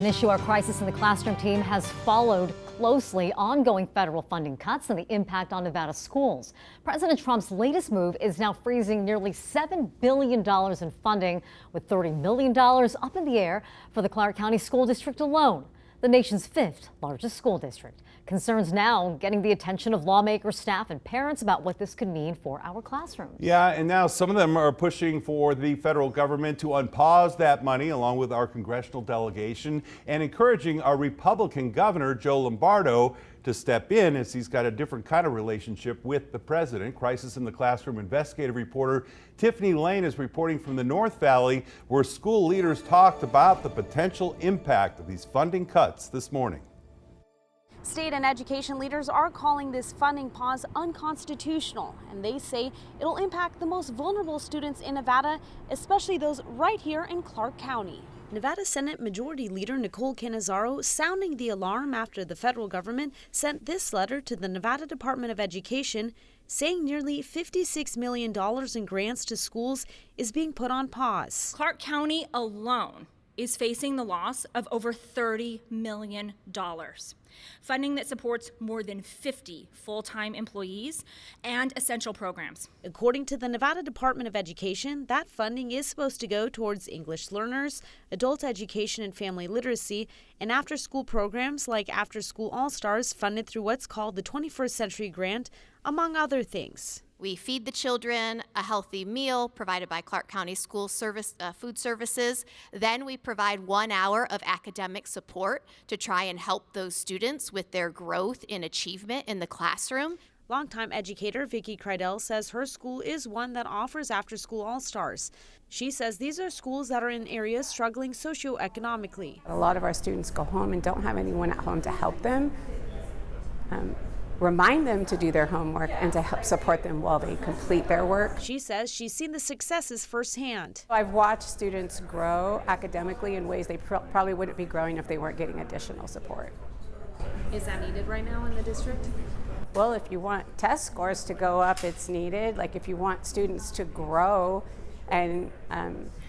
An issue our Crisis in the Classroom team has followed closely: ongoing federal funding cuts and the impact on Nevada schools. President Trump's latest move is now freezing nearly $7 billion in funding, with $30 million up in the air for the Clark County School District alone, the nation's fifth largest school district. Concerns now getting the attention of lawmakers, staff, and parents about what this could mean for our classrooms. Yeah, and now some of them are pushing for the federal government to unpause that money, along with our congressional delegation, and encouraging our Republican governor, Joe Lombardo, to step in, as he's got a different kind of relationship with the president. Crisis in the Classroom investigative reporter Tiffany Lane is reporting from the North Valley, where school leaders talked about the potential impact of these funding cuts this morning. State and education leaders are calling this funding pause unconstitutional, and they say it'll impact the most vulnerable students in Nevada, especially those right here in Clark County. Nevada Senate Majority Leader Nicole Cannizzaro sounding the alarm after the federal government sent this letter to the Nevada Department of Education, saying nearly $56 million in grants to schools is being put on pause. Clark County alone is facing the loss of over $30 million. Funding that supports more than 50 full-time employees and essential programs. According to the Nevada Department of Education, that funding is supposed to go towards English learners, adult education and family literacy, and after-school programs like After School All-Stars funded through what's called the 21st Century Grant, among other things. We feed the children a healthy meal provided by Clark County School Service Food Services. Then we provide 1 hour of academic support to try and help those students with their growth in achievement in the classroom. Longtime educator Vicki Kreidel says her school is one that offers after-school all-stars. She says these are schools that are in areas struggling socioeconomically. A lot of our students go home and don't have anyone at home to help them. Remind them to do their homework and to help support them while they complete their work. She says she's seen the successes firsthand. I've watched students grow academically in ways they probably wouldn't be growing if they weren't getting additional support. Is that needed right now in the district? Well, if you want test scores to go up, it's needed. Like if you want students to grow and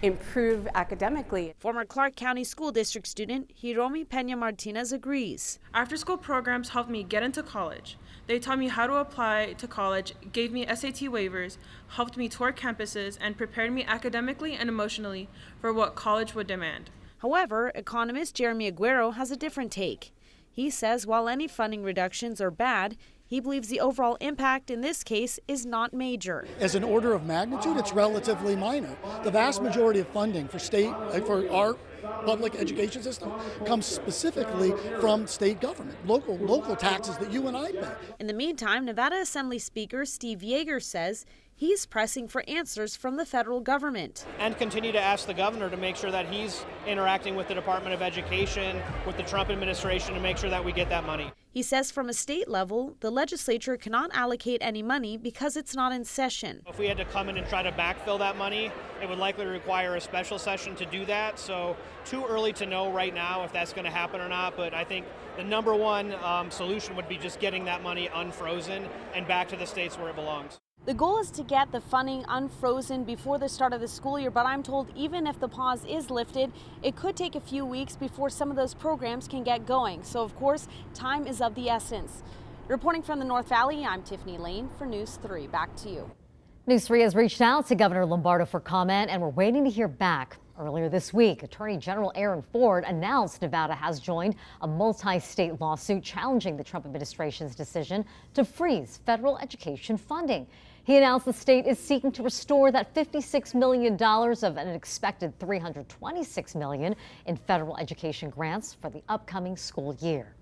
improve academically. Former Clark County School District student Hiromi Pena Martinez agrees. After-school programs helped me get into college. They taught me how to apply to college, gave me SAT waivers, helped me tour campuses, and prepared me academically and emotionally for what college would demand. However, economist Jeremy Aguero has a different take. He says while any funding reductions are bad, he believes the overall impact in this case is not major. As an order of magnitude, it's relatively minor. The vast majority of funding for for our public education system comes specifically from state government, local taxes that you and I pay. In the meantime, Nevada Assembly Speaker Steve Yeager says he's pressing for answers from the federal government. And continue to ask the governor to make sure that he's interacting with the Department of Education, with the Trump administration, to make sure that we get that money. He says from a state level, the legislature cannot allocate any money because it's not in session. If we had to come in and try to backfill that money, it would likely require a special session to do that. So too early to know right now if that's going to happen or not. But I think the number one solution would be just getting that money unfrozen and back to the states where it belongs. The goal is to get the funding unfrozen before the start of the school year, but I'm told even if the pause is lifted, it could take a few weeks before some of those programs can get going. So, of course, time is of the essence. Reporting from the North Valley, I'm Tiffany Lane for News 3. Back to you. News 3 has reached out to Governor Lombardo for comment, and we're waiting to hear back. Earlier this week, Attorney General Aaron Ford announced Nevada has joined a multi-state lawsuit challenging the Trump administration's decision to freeze federal education funding. He announced the state is seeking to restore that $56 million of an expected $326 million in federal education grants for the upcoming school year.